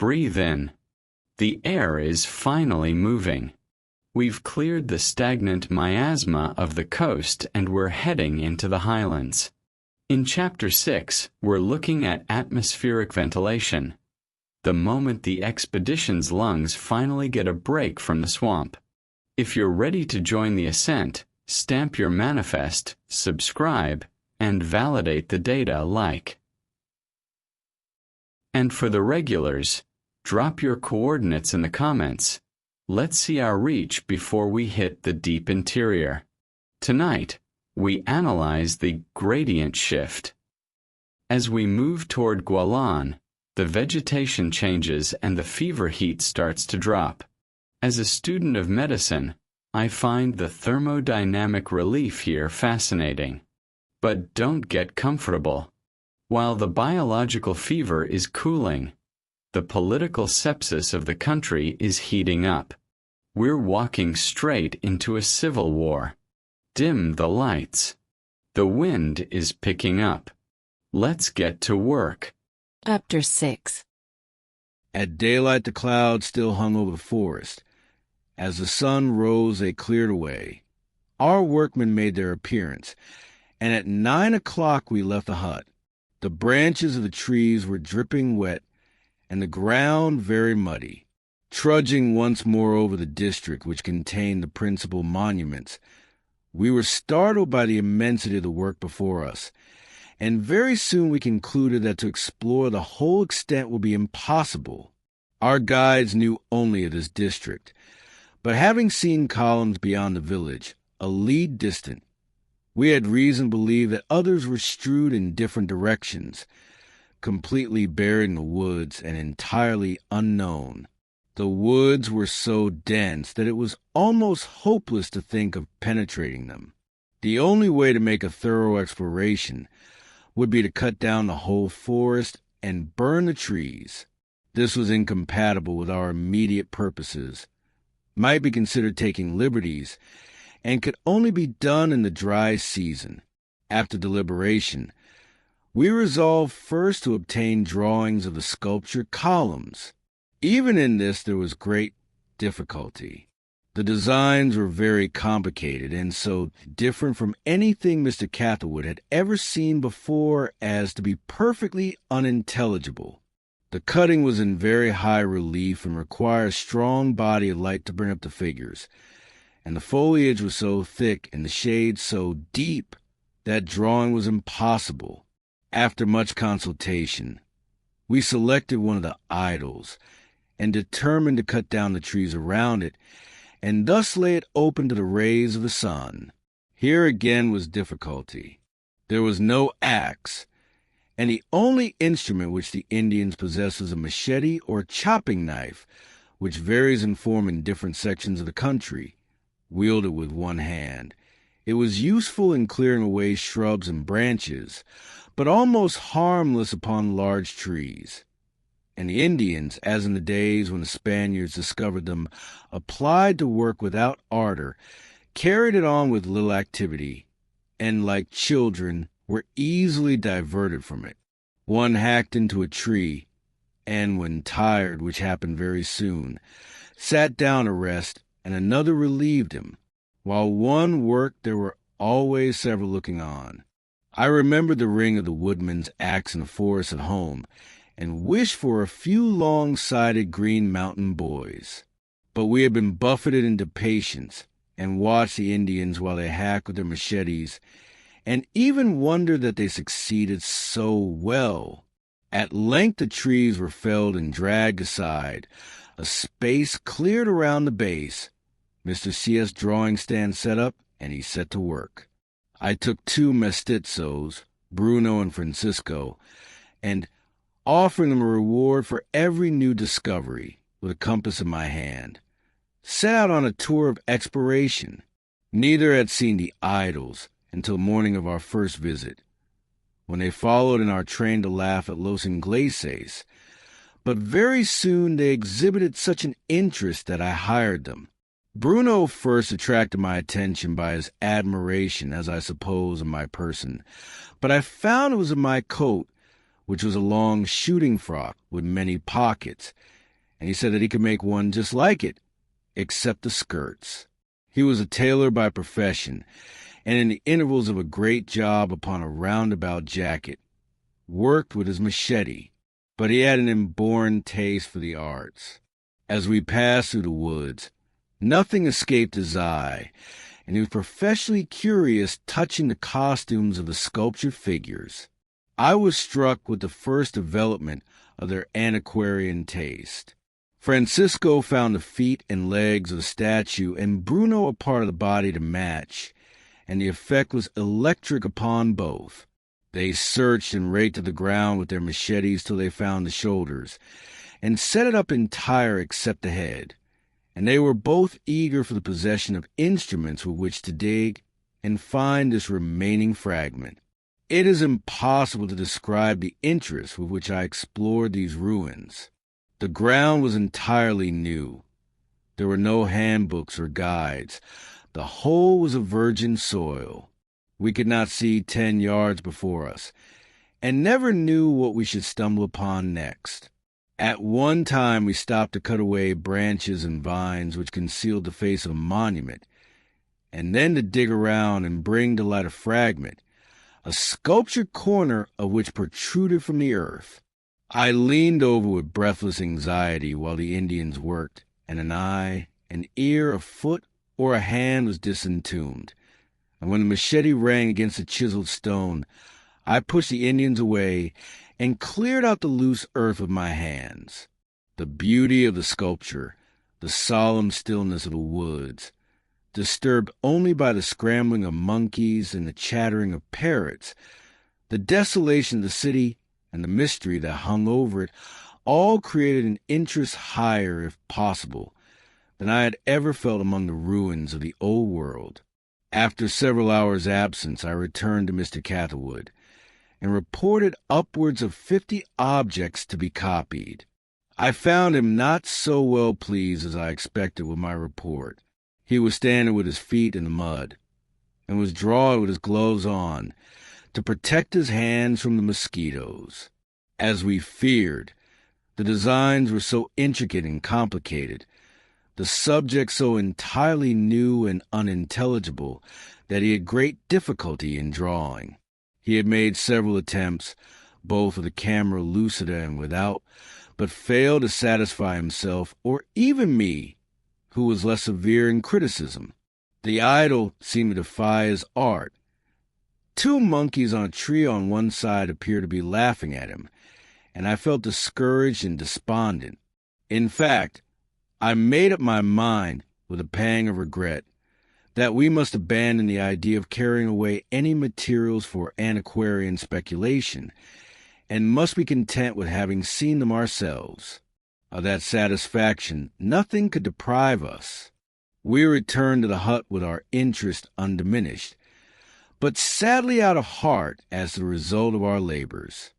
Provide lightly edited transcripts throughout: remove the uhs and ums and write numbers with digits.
breathe in. The air is finally moving. We've cleared the stagnant miasma of the coast and we're heading into the highlands. In Chapter 6, we're looking at atmospheric ventilation. The moment the expedition's lungs finally get a break from the swamp. If you're ready to join the ascent, stamp your manifest, subscribe, and validate the data like. And for the regulars, drop your coordinates in the comments. Let's see our reach before we hit the deep interior. Tonight, we analyze the gradient shift. As we move toward Gualan, the vegetation changes and the fever heat starts to drop. As a student of medicine, I find the thermodynamic relief here fascinating. But don't get comfortable. While the biological fever is cooling, the political sepsis of the country is heating up. We're walking straight into a civil war. Dim the lights. The wind is picking up. Let's get to work. Chapter 6. At daylight the clouds still hung over the forest. As the sun rose, they cleared away. Our workmen made their appearance, and at 9 o'clock we left the hut. The branches of the trees were dripping wet, and the ground very muddy. Trudging once more over the district which contained the principal monuments, we were startled by the immensity of the work before us, and very soon we concluded that to explore the whole extent would be impossible. Our guides knew only of this district, but having seen columns beyond the village, a league distant, we had reason to believe that others were strewed in different directions, completely buried in the woods and entirely unknown. The woods were so dense that it was almost hopeless to think of penetrating them. The only way to make a thorough exploration would be to cut down the whole forest and burn the trees. This was incompatible with our immediate purposes, might be considered taking liberties, and could only be done in the dry season. After deliberation, we resolved first to obtain drawings of the sculptured columns. Even in this there was great difficulty. The designs were very complicated and so different from anything Mr. Catherwood had ever seen before as to be perfectly unintelligible. The cutting was in very high relief and required a strong body of light to bring up the figures, and the foliage was so thick and the shades so deep that drawing was impossible. After much consultation, we selected one of the idols and determined to cut down the trees around it and thus lay it open to the rays of the sun. Here again was difficulty. There was no axe, and the only instrument which the Indians possess was a machete or chopping knife, which varies in form in different sections of the country, wielded with one hand. It was useful in clearing away shrubs and branches, but almost harmless upon large trees. And the Indians, as in the days when the Spaniards discovered them, applied to work without ardor, carried it on with little activity, and, like children, were easily diverted from it. One hacked into a tree, and when tired, which happened very soon, sat down to rest, and another relieved him. While one worked, there were always several looking on. I remembered the ring of the woodman's axe in the forest at home, and wished for a few long-sided Green Mountain boys. But we had been buffeted into patience, and watched the Indians while they hacked with their machetes, and even wondered that they succeeded so well. At length the trees were felled and dragged aside, a space cleared around the base, Mr. C.S. drawing stand set up, and he set to work. I took 2 mestizos, Bruno and Francisco, and, offering them a reward for every new discovery, with a compass in my hand, set out on a tour of exploration. Neither had seen the idols until morning of our first visit, when they followed in our train to laugh at Los Ingleses, but very soon they exhibited such an interest that I hired them. Bruno first attracted my attention by his admiration, as I suppose, of my person, but I found it was in my coat, which was a long shooting frock with many pockets, and he said that he could make one just like it, except the skirts. He was a tailor by profession, and in the intervals of a great job upon a roundabout jacket, worked with his machete, but he had an inborn taste for the arts. As we passed through the woods, nothing escaped his eye, and he was professionally curious touching the costumes of the sculptured figures. I was struck with the first development of their antiquarian taste. Francisco found the feet and legs of the statue and Bruno a part of the body to match, and the effect was electric upon both. They searched and raked the ground with their machetes till they found the shoulders, and set it up entire except the head, and they were both eager for the possession of instruments with which to dig and find this remaining fragment. It is impossible to describe the interest with which I explored these ruins. The ground was entirely new. There were no handbooks or guides. The whole was a virgin soil. We could not see 10 yards before us, and never knew what we should stumble upon next. At one time we stopped to cut away branches and vines which concealed the face of a monument, and then to dig around and bring to light a fragment, a sculptured corner of which protruded from the earth. I leaned over with breathless anxiety while the Indians worked, and an eye, an ear, a foot, or a hand was disentombed. And when the machete rang against the chiseled stone, I pushed the Indians away and cleared out the loose earth with my hands. The beauty of the sculpture, the solemn stillness of the woods, disturbed only by the scrambling of monkeys and the chattering of parrots, the desolation of the city and the mystery that hung over it, all created an interest higher, if possible, than I had ever felt among the ruins of the old world. After several hours' absence, I returned to Mr. Catherwood, and reported upwards of 50 objects to be copied. I found him not so well pleased as I expected with my report. He was standing with his feet in the mud, and was drawing with his gloves on, to protect his hands from the mosquitoes. As we feared, the designs were so intricate and complicated, the subject so entirely new and unintelligible, that he had great difficulty in drawing. He had made several attempts, both with the camera lucida and without, but failed to satisfy himself, or even me, who was less severe in criticism. The idol seemed to defy his art. 2 monkeys on a tree on one side appeared to be laughing at him, and I felt discouraged and despondent. In fact, I made up my mind, with a pang of regret, that we must abandon the idea of carrying away any materials for antiquarian speculation, and must be content with having seen them ourselves. Of that satisfaction nothing could deprive us. We returned to the hut with our interest undiminished, but sadly out of heart as the result of our labors.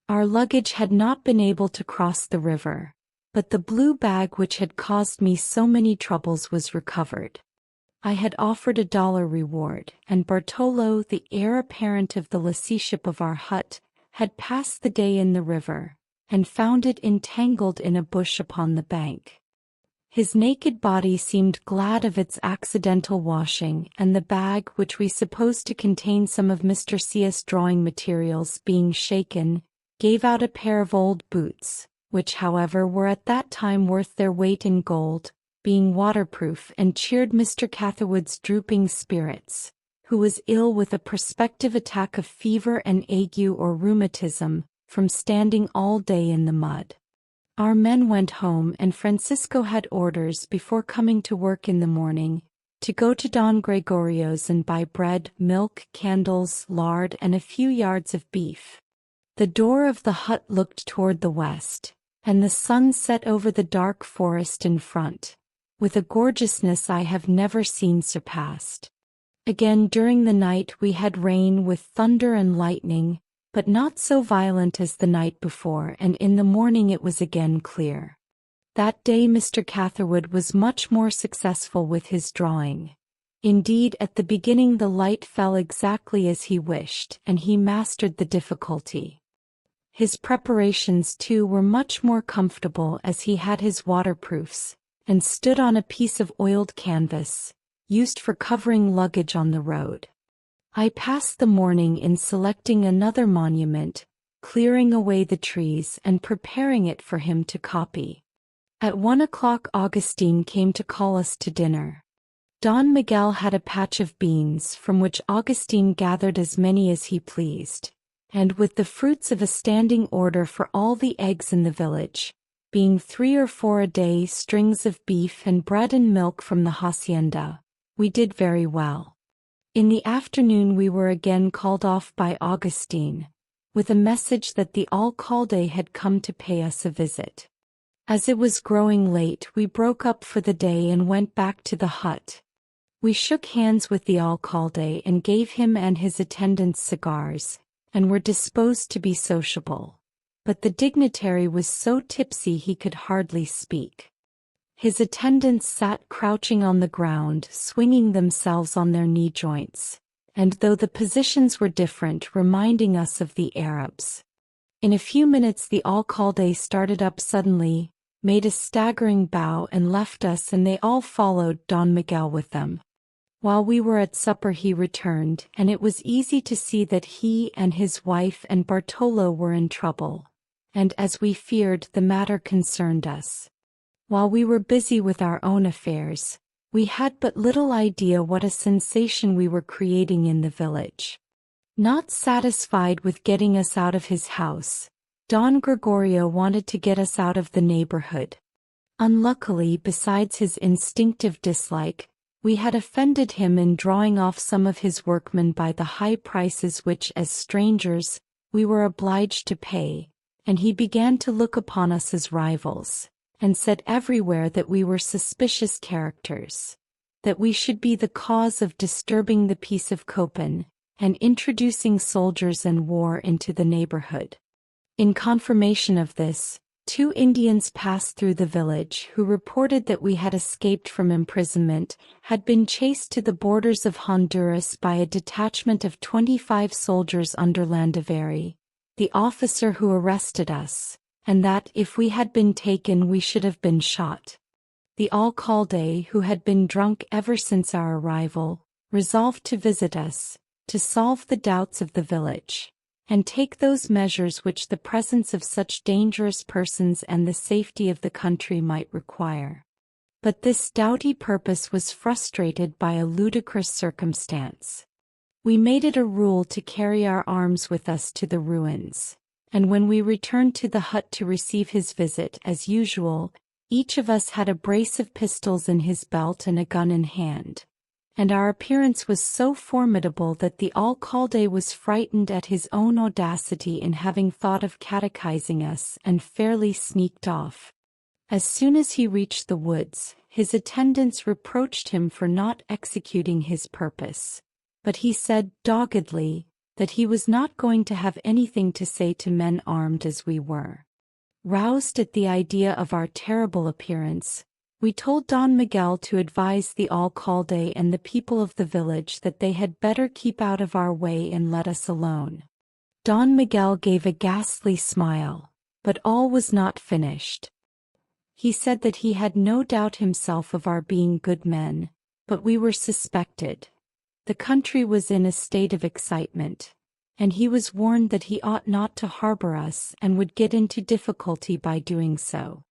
Our luggage had not been able to cross the river, but the blue bag which had caused me so many troubles was recovered. I had offered $1 reward, and Bartolo, the heir apparent of the lesseeship of our hut, had passed the day in the river, and found it entangled in a bush upon the bank. His naked body seemed glad of its accidental washing, and the bag, which we supposed to contain some of Mr. C.'s drawing materials, being shaken, gave out a pair of old boots, which however were at that time worth their weight in gold, being waterproof, and cheered Mr. Catherwood's drooping spirits, who was ill with a prospective attack of fever and ague or rheumatism, from standing all day in the mud. Our men went home, and Francisco had orders, before coming to work in the morning, to go to Don Gregorio's and buy bread, milk, candles, lard, and a few yards of beef. The door of the hut looked toward the west, and the sun set over the dark forest in front, with a gorgeousness I have never seen surpassed. Again during the night we had rain with thunder and lightning, but not so violent as the night before, and in the morning it was again clear. That day Mr. Catherwood was much more successful with his drawing. Indeed, at the beginning the light fell exactly as he wished, and he mastered the difficulty. His preparations too were much more comfortable as he had his waterproofs, and stood on a piece of oiled canvas, used for covering luggage on the road. I passed the morning in selecting another monument, clearing away the trees and preparing it for him to copy. At 1 o'clock Augustine came to call us to dinner. Don Miguel had a patch of beans from which Augustine gathered as many as he pleased, and with the fruits of a standing order for all the eggs in the village, being 3 or 4 a day, strings of beef and bread and milk from the hacienda, we did very well. In the afternoon we were again called off by Augustine, with a message that the alcalde had come to pay us a visit. As it was growing late, we broke up for the day and went back to the hut. We shook hands with the alcalde and gave him and his attendants cigars, and were disposed to be sociable. But the dignitary was so tipsy he could hardly speak. His attendants sat crouching on the ground, swinging themselves on their knee joints, and though the positions were different, reminding us of the Arabs. In a few minutes the alcalde started up suddenly, made a staggering bow and left us, and they all followed, Don Miguel with them. While we were at supper he returned, and it was easy to see that he and his wife and Bartolo were in trouble, and as we feared, the matter concerned us. While we were busy with our own affairs, we had but little idea what a sensation we were creating in the village. Not satisfied with getting us out of his house, Don Gregorio wanted to get us out of the neighborhood. Unluckily, besides his instinctive dislike, we had offended him in drawing off some of his workmen by the high prices which, as strangers, we were obliged to pay, and he began to look upon us as rivals, and said everywhere that we were suspicious characters, that we should be the cause of disturbing the peace of Copan, and introducing soldiers and war into the neighborhood. In confirmation of this, 2 Indians passed through the village who reported that we had escaped from imprisonment, had been chased to the borders of Honduras by a detachment of 25 soldiers under Landaveri, the officer who arrested us, and that if we had been taken we should have been shot. The alcalde, who had been drunk ever since our arrival, resolved to visit us, to solve the doubts of the village, and take those measures which the presence of such dangerous persons and the safety of the country might require. But this doughty purpose was frustrated by a ludicrous circumstance. We made it a rule to carry our arms with us to the ruins, and when we returned to the hut to receive his visit, as usual, each of us had a brace of pistols in his belt and a gun in hand. And our appearance was so formidable that the alcalde was frightened at his own audacity in having thought of catechizing us, and fairly sneaked off. As soon as he reached the woods, his attendants reproached him for not executing his purpose, but he said doggedly that he was not going to have anything to say to men armed as we were. Roused at the idea of our terrible appearance, we told Don Miguel to advise the alcalde and the people of the village that they had better keep out of our way and let us alone. Don Miguel gave a ghastly smile, but all was not finished. He said that he had no doubt himself of our being good men, but we were suspected. The country was in a state of excitement, and he was warned that he ought not to harbor us and would get into difficulty by doing so.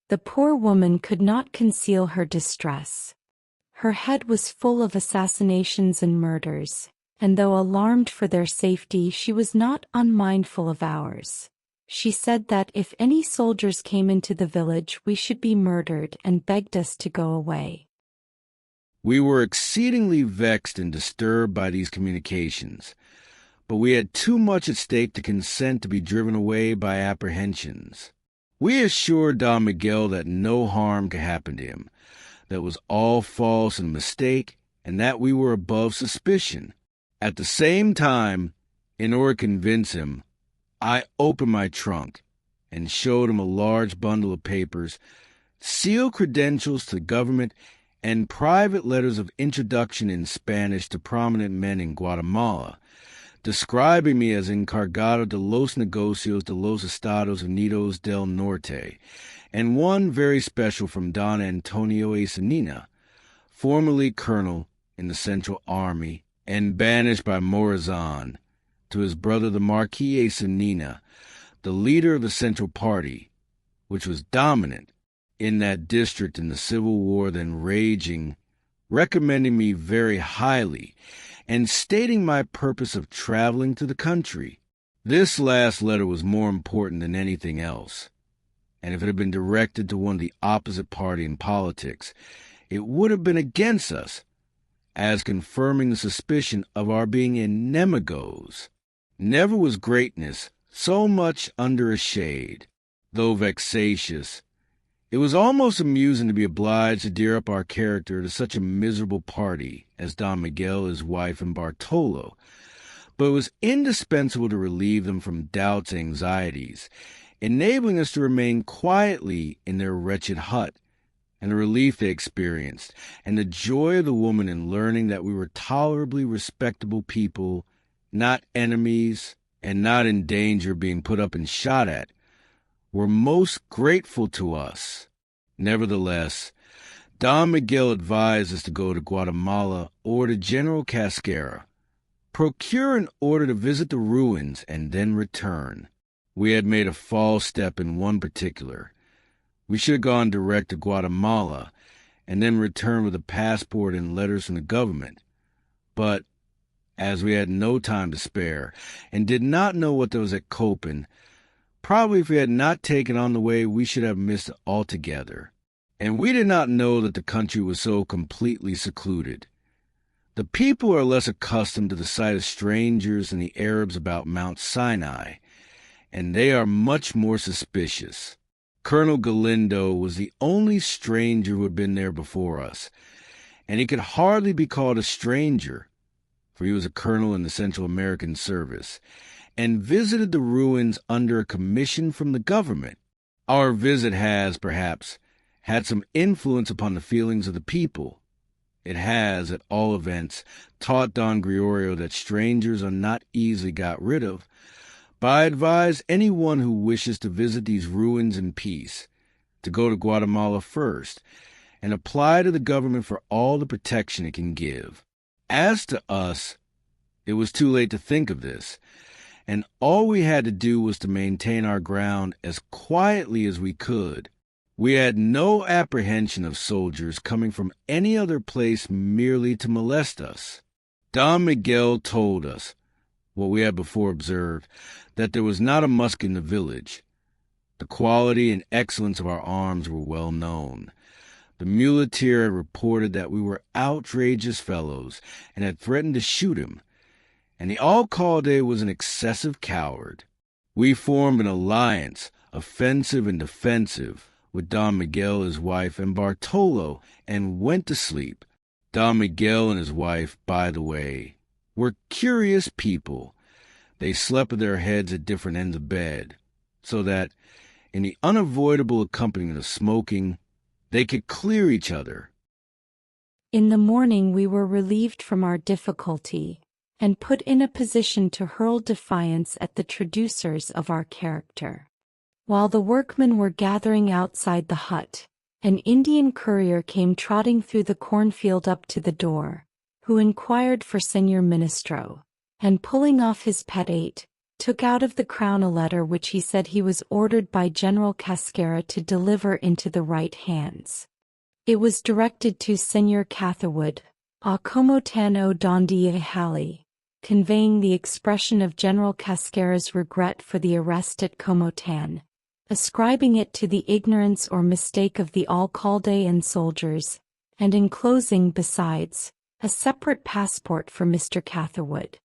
The poor woman could not conceal her distress. Her head was full of assassinations and murders, and though alarmed for their safety, she was not unmindful of ours. She said that if any soldiers came into the village we should be murdered, and begged us to go away. We were exceedingly vexed and disturbed by these communications, but we had too much at stake to consent to be driven away by apprehensions. We assured Don Miguel that no harm could happen to him, that it was all false and a mistake, and that we were above suspicion. At the same time, in order to convince him, I opened my trunk and showed him a large bundle of papers, sealed credentials to the government, and private letters of introduction in Spanish to prominent men in Guatemala, describing me as encargado de los negocios de los Estados Unidos del Norte, and one very special from Don Antonio Esanina, formerly colonel in the Central Army and banished by Morazan, to his brother the Marquis Esanina, the leader of the Central Party, which was dominant in that district in the Civil War then raging, recommending me very highly and stating my purpose of traveling to the country. This last letter was more important than anything else, and if it had been directed to one of the opposite party in politics, it would have been against us, as confirming the suspicion of our being enemigos. Never was greatness so much under a shade, though vexatious. It was almost amusing to be obliged to dear up our character to such a miserable party as Don Miguel, his wife, and Bartolo, but it was indispensable to relieve them from doubts and anxieties, enabling us to remain quietly in their wretched hut, and the relief they experienced, and the joy of the woman in learning that we were tolerably respectable people, not enemies, and not in danger of being put up and shot at, were most grateful to us. Nevertheless, Don Miguel advised us to go to Guatemala or to General Cascara, procure an order to visit the ruins, and then return. We had made a false step in one particular. We should have gone direct to Guatemala and then returned with a passport and letters from the government. But, as we had no time to spare and did not know what there was at Copan, probably if we had not taken on the way, we should have missed it altogether. And we did not know that the country was so completely secluded. The people are less accustomed to the sight of strangers than the Arabs about Mount Sinai, and they are much more suspicious. Colonel Galindo was the only stranger who had been there before us, and he could hardly be called a stranger, for he was a colonel in the Central American service, and visited the ruins under a commission from the government. Our visit has, perhaps, had some influence upon the feelings of the people. It has, at all events, taught Don Gregorio that strangers are not easily got rid of, but I advise anyone who wishes to visit these ruins in peace to go to Guatemala first and apply to the government for all the protection it can give. As to us, it was too late to think of this, and all we had to do was to maintain our ground as quietly as we could. We had no apprehension of soldiers coming from any other place merely to molest us. Don Miguel told us, what we had before observed, that there was not a musket in the village. The quality and excellence of our arms were well known. The muleteer had reported that we were outrageous fellows and had threatened to shoot him, and the alcalde was an excessive coward. We formed an alliance, offensive and defensive, with Don Miguel, his wife, and Bartolo, and went to sleep. Don Miguel and his wife, by the way, were curious people. They slept with their heads at different ends of bed, so that, in the unavoidable accompaniment of smoking, they could clear each other. In the morning we were relieved from our difficulty, and put in a position to hurl defiance at the traducers of our character. While the workmen were gathering outside the hut, an Indian courier came trotting through the cornfield up to the door, who inquired for Señor Ministro, and pulling off his petate, took out of the crown a letter which he said he was ordered by General Cascara to deliver into the right hands. It was directed to Señor Catherwood, a Comotano donde Hali, conveying the expression of General Cascara's regret for the arrest at Comotan, ascribing it to the ignorance or mistake of the alcalde and soldiers, and enclosing, besides, a separate passport for Mr. Catherwood.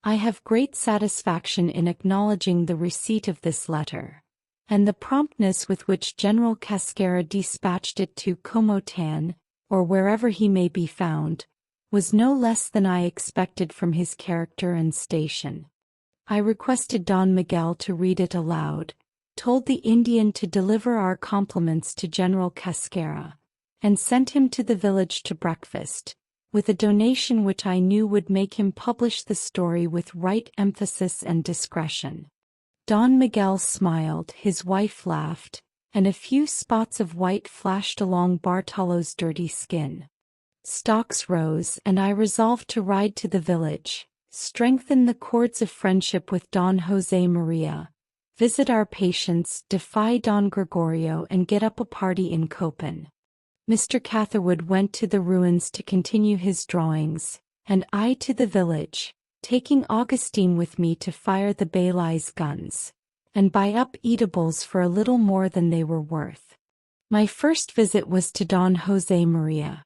I have great satisfaction in acknowledging the receipt of this letter, and the promptness with which General Cascara dispatched it to Comotan, or wherever he may be found, was no less than I expected from his character and station. I requested Don Miguel to read it aloud, told the Indian to deliver our compliments to General Cascara, and sent him to the village to breakfast, with a donation which I knew would make him publish the story with right emphasis and discretion. Don Miguel smiled, his wife laughed, and a few spots of white flashed along Bartolo's dirty skin. Stocks rose, and I resolved to ride to the village, strengthen the cords of friendship with Don Jose Maria, visit our patients, defy Don Gregorio, and get up a party in Copan. Mr. Catherwood went to the ruins to continue his drawings, and I to the village, taking Augustine with me to fire the Bailey's guns, and buy up eatables for a little more than they were worth. My first visit was to Don Jose Maria.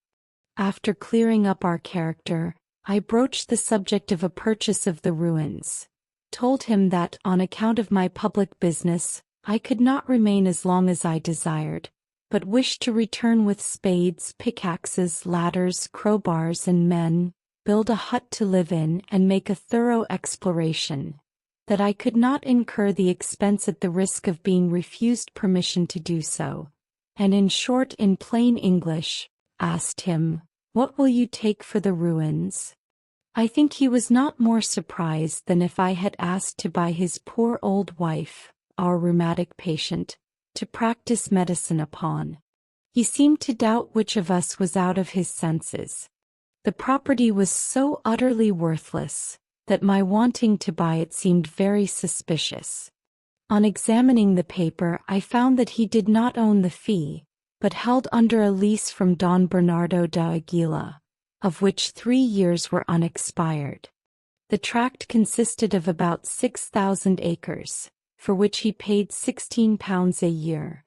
After clearing up our character, I broached the subject of a purchase of the ruins, told him that, on account of my public business, I could not remain as long as I desired, but wished to return with spades, pickaxes, ladders, crowbars, and men, build a hut to live in, and make a thorough exploration, that I could not incur the expense at the risk of being refused permission to do so, and in short, in plain English, asked him, "What will you take for the ruins?" I think he was not more surprised than if I had asked to buy his poor old wife, our rheumatic patient, to practice medicine upon. He seemed to doubt which of us was out of his senses. The property was so utterly worthless that my wanting to buy it seemed very suspicious. On examining the paper, I found that he did not own the fee, but held under a lease from Don Bernardo de Aguila, of which 3 years were unexpired. The tract consisted of about 6,000 acres, for which he paid £16 a year.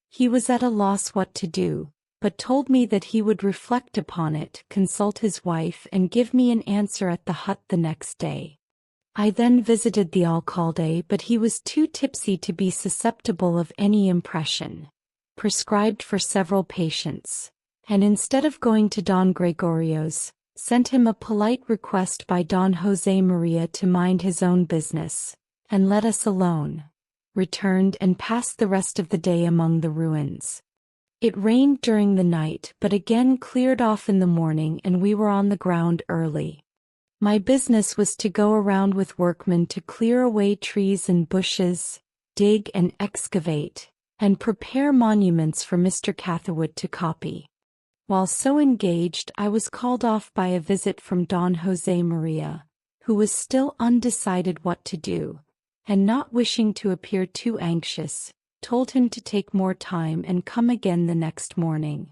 He was at a loss what to do, but told me that he would reflect upon it, consult his wife, and give me an answer at the hut the next day. I then visited the alcalde, but he was too tipsy to be susceptible of any impression, prescribed for several patients, and instead of going to Don Gregorio's, sent him a polite request by Don Jose Maria to mind his own business, and let us alone, returned and passed the rest of the day among the ruins. It rained during the night, but again cleared off in the morning, and we were on the ground early. My business was to go around with workmen to clear away trees and bushes, dig and excavate, and prepare monuments for Mr. Catherwood to copy. While so engaged, I was called off by a visit from Don Jose Maria, who was still undecided what to do, and not wishing to appear too anxious, told him to take more time and come again the next morning.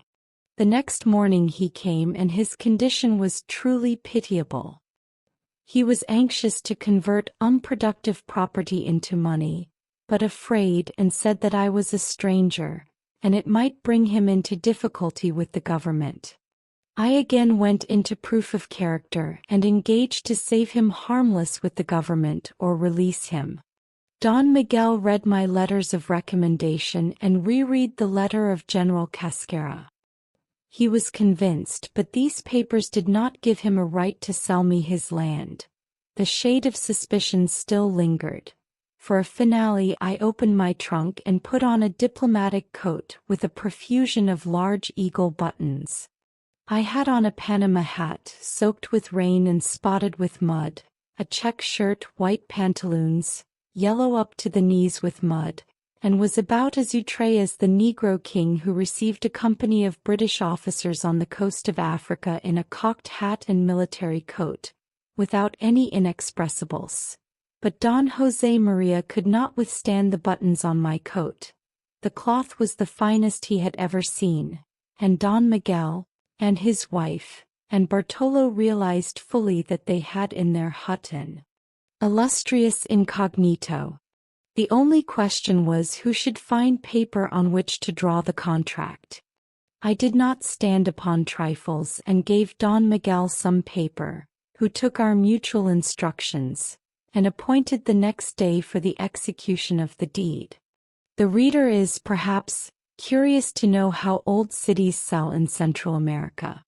The next morning he came, and his condition was truly pitiable. He was anxious to convert unproductive property into money, but afraid, and said that I was a stranger, and it might bring him into difficulty with the government. I again went into proof of character, and engaged to save him harmless with the government or release him. Don Miguel read my letters of recommendation and reread the letter of General Cascara. He was convinced, but these papers did not give him a right to sell me his land. The shade of suspicion still lingered. For a finale, I opened my trunk and put on a diplomatic coat with a profusion of large eagle buttons. I had on a Panama hat, soaked with rain and spotted with mud, a check shirt, white pantaloons, yellow up to the knees with mud, and was about as outré as the Negro king who received a company of British officers on the coast of Africa in a cocked hat and military coat, without any inexpressibles. But Don Jose Maria could not withstand the buttons on my coat. The cloth was the finest he had ever seen, and Don Miguel, and his wife, and Bartolo realized fully that they had in their hut an illustrious incognito. The only question was who should find paper on which to draw the contract. I did not stand upon trifles, and gave Don Miguel some paper, who took our mutual instructions, and appointed the next day for the execution of the deed. The reader is, perhaps, curious to know how old cities sell in Central America.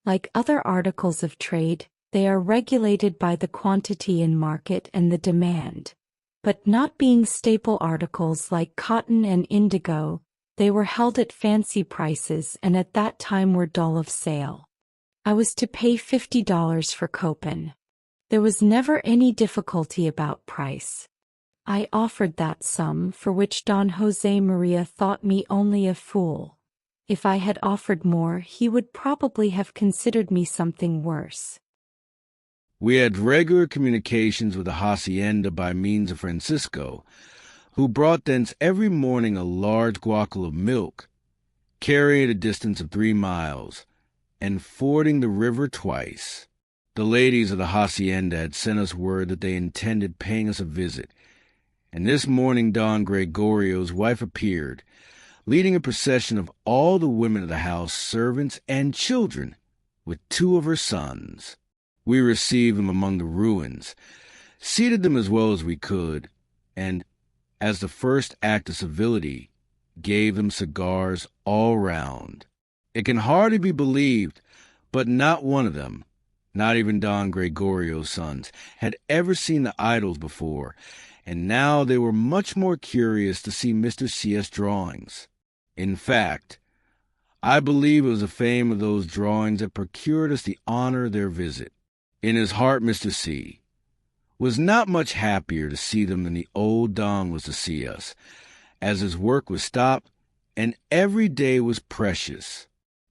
Like other articles of trade, they are regulated by the quantity in market and the demand. But not being staple articles like cotton and indigo, they were held at fancy prices and at that time were dull of sale. I was to pay $50 for Copan. There was never any difficulty about price. I offered that sum, for which Don Jose Maria thought me only a fool. If I had offered more, he would probably have considered me something worse. We had regular communications with the hacienda by means of Francisco, who brought thence every morning a large guacal of milk, carrying it a distance of 3 miles, and fording the river twice. The ladies of the hacienda had sent us word that they intended paying us a visit, and this morning Don Gregorio's wife appeared, leading a procession of all the women of the house, servants, and children, with 2 of her sons. We received them among the ruins, seated them as well as we could, and, as the first act of civility, gave them cigars all round. It can hardly be believed, but not one of them, not even Don Gregorio's sons, had ever seen the idols before, and now they were much more curious to see Mr. C.'s drawings. In fact, I believe it was the fame of those drawings that procured us the honor of their visit. In his heart, Mr. C. was not much happier to see them than the old Don was to see us, as his work was stopped, and every day was precious.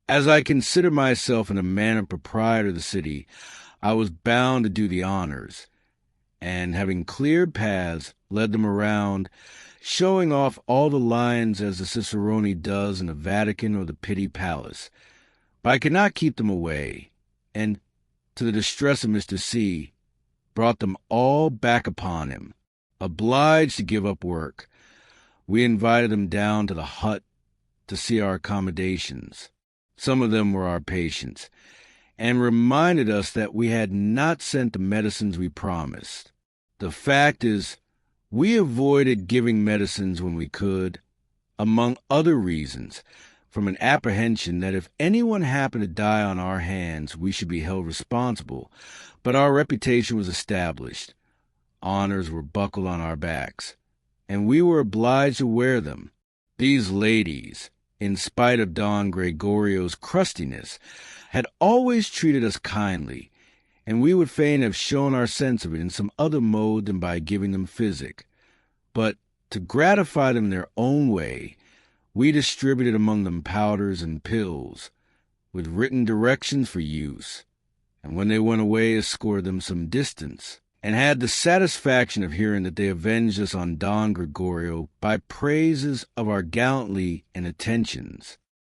As I consider myself in a manner proprietor of the city, I was bound to do the honors, and having cleared paths, led them around, showing off all the lions as the Cicerone does in the Vatican or the Pitti Palace. But I could not keep them away, and, to the distress of Mr. C., brought them all back upon him. Obliged to give up work, we invited them down to the hut to see our accommodations. Some of them were our patients, and reminded us that we had not sent the medicines we promised. The fact is, we avoided giving medicines when we could, among other reasons, from an apprehension that if anyone happened to die on our hands, we should be held responsible, but our reputation was established. Honors were buckled on our backs, and we were obliged to wear them. These ladies, in spite of Don Gregorio's crustiness, had always treated us kindly, and we would fain have shown our sense of it in some other mode than by giving them physic. But, to gratify them in their own way, we distributed among them powders and pills, with written directions for use, and when they went away escorted them some distance, and had the satisfaction of hearing that they avenged us on Don Gregorio by praises of our gallantry and attentions.